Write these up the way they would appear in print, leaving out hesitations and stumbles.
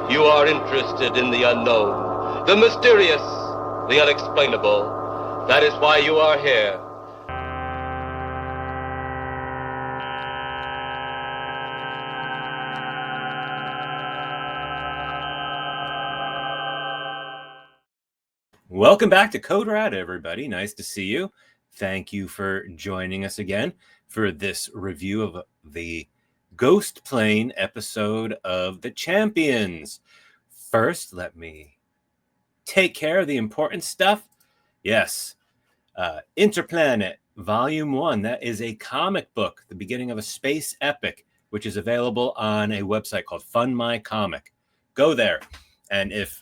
You are interested in the unknown, the mysterious, the unexplainable. That is why you are here. Welcome back to Code RAD, everybody. Nice to see you. Thank you for joining us again for this review of the Ghost Plane episode of The Champions. First, let me take care of the important stuff. Yes, Interplanet Volume 1. That is a comic book, the beginning of a space epic, which is available on a website called Fund My Comic. Go there. And if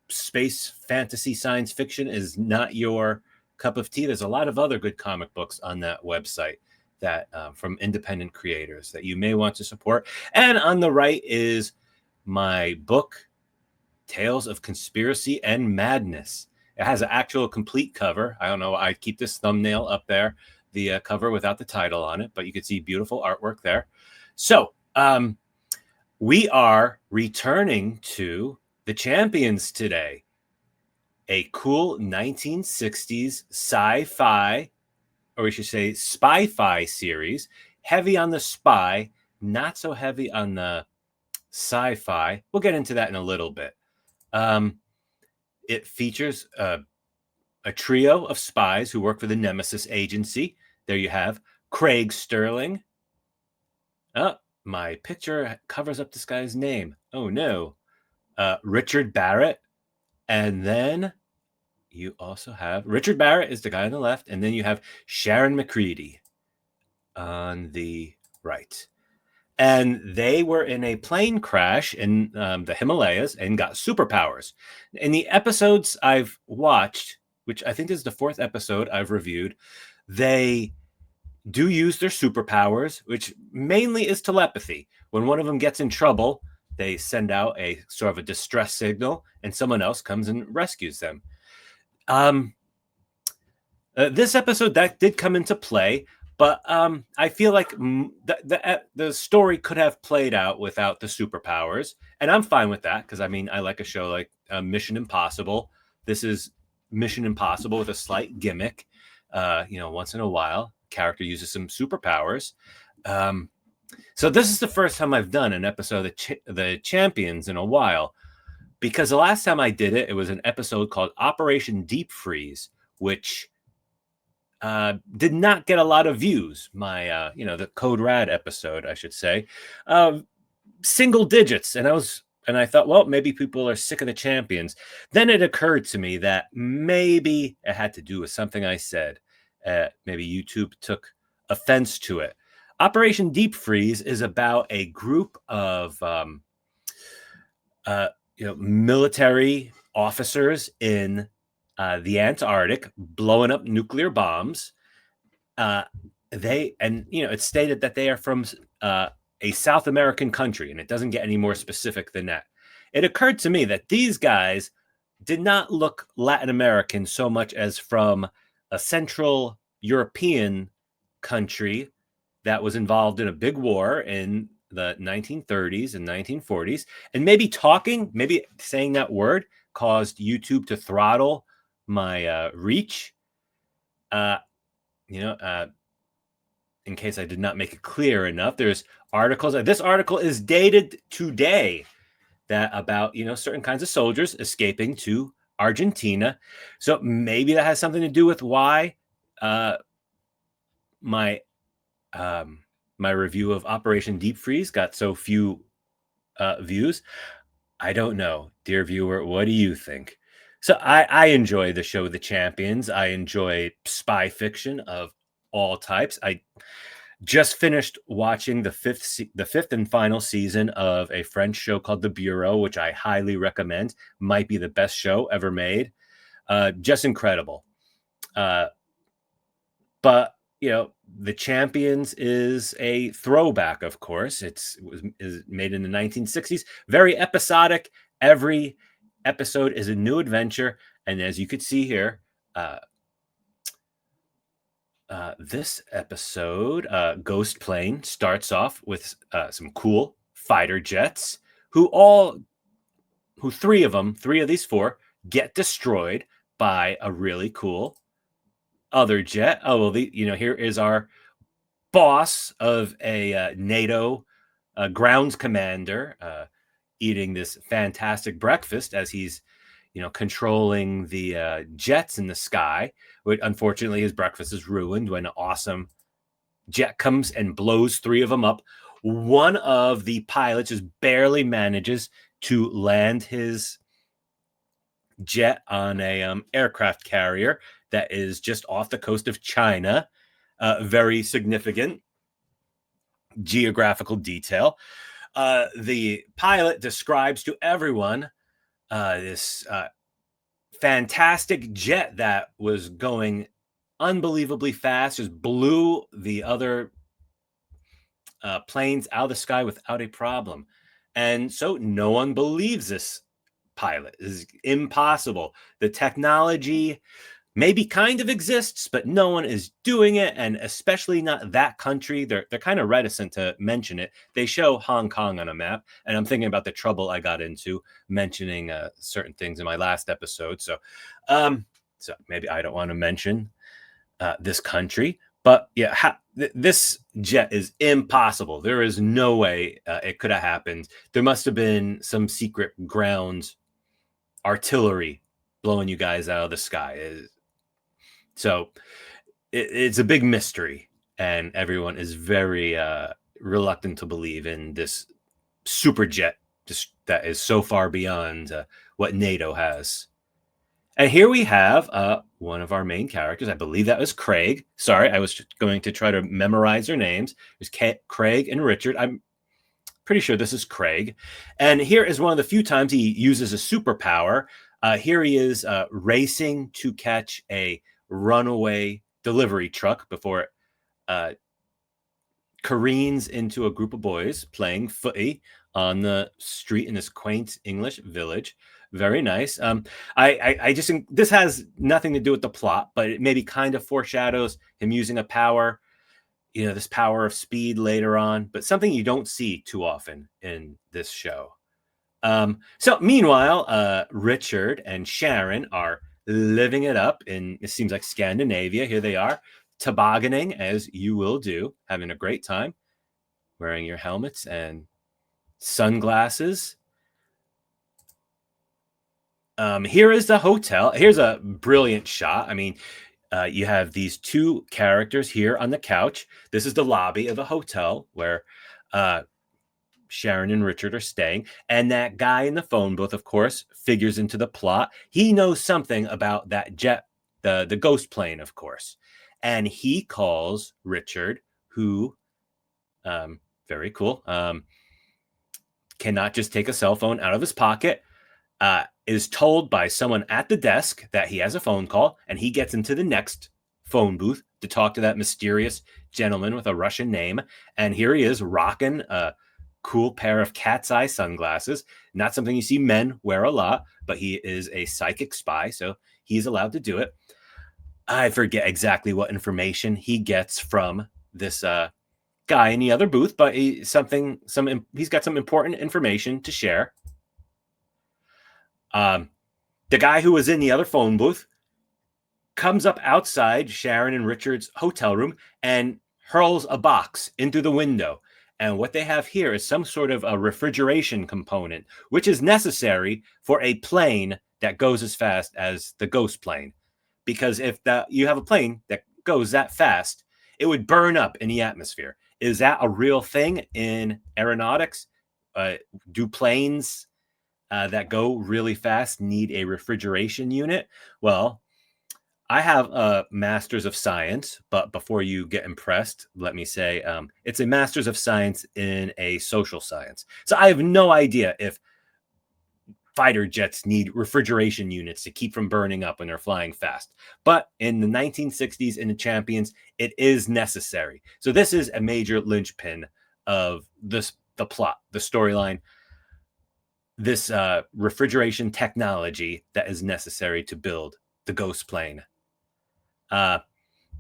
space fantasy science fiction is not your cup of tea, there's a lot of other good comic books on that website that from independent creators that you may want to support. And on the right is my book, Tales of Conspiracy and Madness. It has an actual complete cover. I don't know. I keep this thumbnail up there, the cover without the title on it, but you can see beautiful artwork there. So we are returning to The Champions today, a cool 1960s sci-fi, or we should say spy-fi series, heavy on the spy, not so heavy on the sci-fi. We'll get into that in a little bit. It features a trio of spies who work for the Nemesis Agency. There you have Craig Sterling. Oh, my picture covers up this guy's name. Oh, no. Richard Barrett. And then you also have Richard Barrett is the guy on the left. And then you have Sharon McCready on the right. And they were in a plane crash in the Himalayas and got superpowers. In the episodes I've watched, which I think is the fourth episode I've reviewed, they do use their superpowers, which mainly is telepathy. When one of them gets in trouble, they send out a sort of a distress signal, and someone else comes and rescues them. This episode, that did come into play, but I feel like the story could have played out without the superpowers, and I'm fine with that because I mean I like a show like Mission Impossible. This is Mission Impossible with a slight gimmick. Once in a while, character uses some superpowers. So this is the first time I've done an episode of the Champions in a while, because the last time I did it, it was an episode called Operation Deep Freeze, which did not get a lot of views. My, the Code RAD episode, I should say, single digits. And I thought, well, maybe people are sick of the Champions. Then it occurred to me that maybe it had to do with something I said. Maybe YouTube took offense to it. Operation Deep Freeze is about a group of, military officers in the Antarctic blowing up nuclear bombs. It's stated that they are from a South American country, and it doesn't get any more specific than that. It occurred to me that these guys did not look Latin American so much as from a Central European country that was involved in a big war in the 1930s and 1940s. And maybe saying that word caused YouTube to throttle my reach. In case I did not make it clear enough, there's articles. This article is dated today that about, certain kinds of soldiers escaping to Argentina. So maybe that has something to do with why my review of Operation Deep Freeze got so few views. I don't know, dear viewer. What do you think? So I enjoy the show The Champions. I enjoy spy fiction of all types. I just finished watching the fifth and final season of a French show called The Bureau, which I highly recommend. Might be the best show ever made. Just incredible. But The Champions is a throwback, of course. Is made in the 1960s. Very episodic. Every episode is a new adventure. And as you could see here, this episode, Ghost Plane, starts off with some cool fighter jets who all three of these four get destroyed by a really cool other jet. Oh, well, here is our boss of a NATO grounds commander eating this fantastic breakfast as he's, controlling the jets in the sky. But unfortunately, his breakfast is ruined when an awesome jet comes and blows three of them up. One of the pilots just barely manages to land his jet on a aircraft carrier that is just off the coast of China. Very significant geographical detail. The pilot describes to everyone this fantastic jet that was going unbelievably fast, just blew the other planes out of the sky without a problem. And so no one believes this pilot. It is impossible. The technology maybe kind of exists, but no one is doing it, and especially not that country. They're kind of reticent to mention it. They show Hong Kong on a map, and I'm thinking about the trouble I got into mentioning certain things in my last episode. So maybe I don't want to mention this country, but yeah, this jet is impossible. There is no way it could have happened. There must have been some secret ground artillery blowing you guys out of the sky. So it's a big mystery, and everyone is very reluctant to believe in this super jet that is so far beyond what NATO has. And here we have one of our main characters. I believe that was Craig. Sorry, I was just going to try to memorize their names. There's Craig and Richard. I'm pretty sure this is Craig. And here is one of the few times he uses a superpower. Here he is racing to catch a runaway delivery truck before it careens into a group of boys playing footy on the street in this quaint English village. Very nice. I just think this has nothing to do with the plot, but it maybe kind of foreshadows him using a power, this power of speed later on, but something you don't see too often in this show. So meanwhile, Richard and Sharon are living it up in, it seems like, Scandinavia. Here they are, tobogganing, as you will do, having a great time, wearing your helmets and sunglasses. Here is the hotel. Here's a brilliant shot. I mean, you have these two characters here on the couch. This is the lobby of a hotel where Sharon and Richard are staying. And that guy in the phone booth, of course, figures into the plot. He knows something about that jet, the ghost plane, of course. And he calls Richard, who, very cool, cannot just take a cell phone out of his pocket, is told by someone at the desk that he has a phone call, and he gets into the next phone booth to talk to that mysterious gentleman with a Russian name. And here he is rocking a cool pair of cat's eye sunglasses. Not something you see men wear a lot, but he is a psychic spy, so he's allowed to do it. I forget exactly what information he gets from this guy in the other booth, but he's got some important information to share. The guy who was in the other phone booth comes up outside Sharon and Richard's hotel room and hurls a box into the window. And what they have here is some sort of a refrigeration component, which is necessary for a plane that goes as fast as the ghost plane. Because if you have a plane that goes that fast, it would burn up in the atmosphere. Is that a real thing in aeronautics? Do planes that go really fast need a refrigeration unit? Well, I have a master's of science, but before you get impressed, let me say it's a master's of science in a social science. So I have no idea if fighter jets need refrigeration units to keep from burning up when they're flying fast. But in the 1960s in the Champions, it is necessary. So this is a major linchpin of the plot, the storyline, this refrigeration technology that is necessary to build the ghost plane.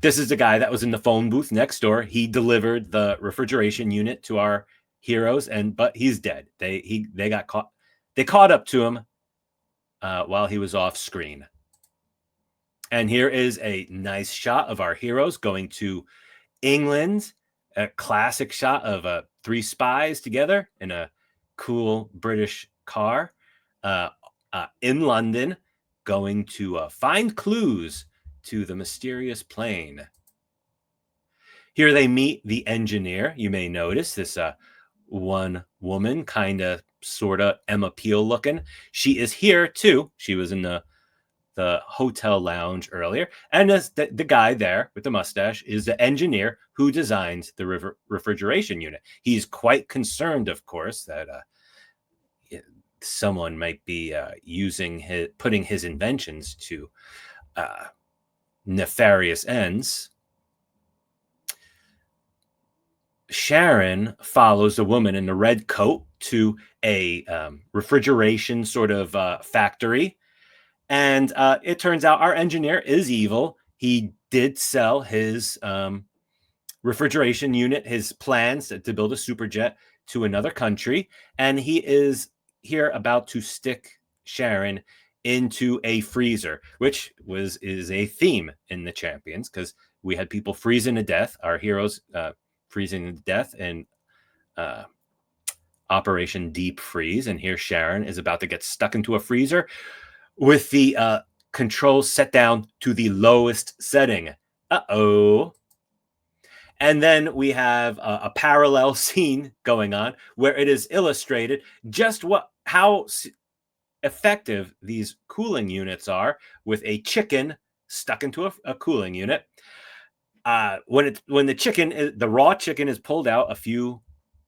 This is the guy that was in the phone booth next door. He delivered the refrigeration unit to our heroes, but he's dead. They got caught. They caught up to him while he was off screen. And here is a nice shot of our heroes going to England, a classic shot of 3 spies together in a cool British car in London, going to find clues to the mysterious plane. Here they meet the engineer. You may notice this one woman, kind of, sort of Emma Peel looking. She is here too. She was in the hotel lounge earlier. And the guy there with the mustache is the engineer who designed the refrigeration unit. He's quite concerned, of course, that someone might be putting his inventions to nefarious ends. Sharon follows a woman in a red coat to a refrigeration sort of factory. And it turns out our engineer is evil. He did sell his refrigeration unit, his plans to build a superjet, to another country. And he is here about to stick Sharon into a freezer, which is a theme in the Champions, because we had people freezing to death, our heroes freezing to death in Operation Deep Freeze. And here Sharon is about to get stuck into a freezer with the controls set down to the lowest setting. Uh-oh. And then we have a parallel scene going on where it is illustrated just how effective these cooling units are with a chicken stuck into a cooling unit. When the raw chicken is pulled out a few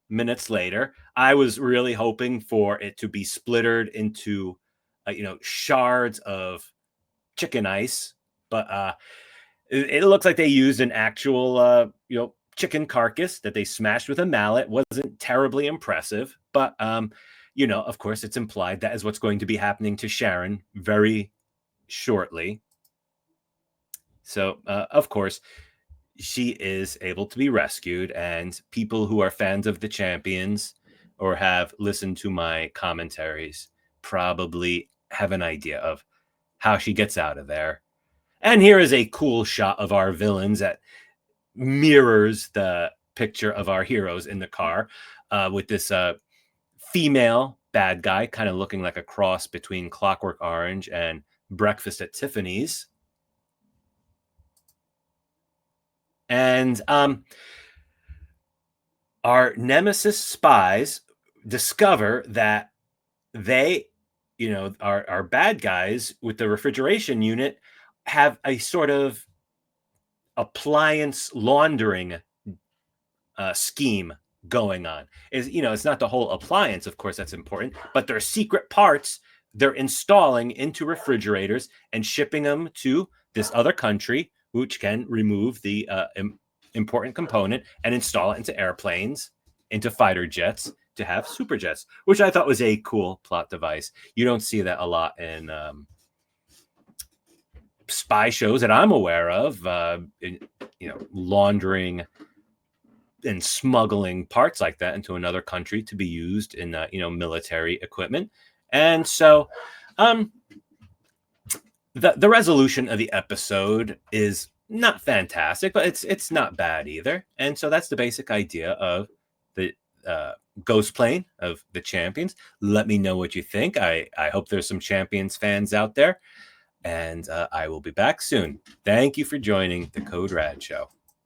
minutes later, I was really hoping for it to be splittered into shards of chicken ice, but it looks like they used an actual chicken carcass that they smashed with a mallet. Wasn't terribly impressive, but of course it's implied that is what's going to be happening to Sharon very shortly. So of course she is able to be rescued, and people who are fans of the Champions or have listened to my commentaries probably have an idea of how she gets out of there. And here is a cool shot of our villains that mirrors the picture of our heroes in the car, with this female bad guy kind of looking like a cross between Clockwork Orange and Breakfast at Tiffany's. And our nemesis spies discover that they, our bad guys with the refrigeration unit have a sort of appliance laundering scheme going on. It's not the whole appliance, of course, that's important, but their secret parts they're installing into refrigerators and shipping them to this other country, which can remove the important component and install it into airplanes, into fighter jets, to have super jets, which I thought was a cool plot device. You don't see that a lot in spy shows that I'm aware of, laundering and smuggling parts like that into another country to be used in military equipment. And so the resolution of the episode is not fantastic, but it's not bad either. And so that's the basic idea of the Ghost Plane of the Champions. Let me know what you think. I hope there's some Champions fans out there, and I will be back soon. Thank you for joining the Code Rad Show.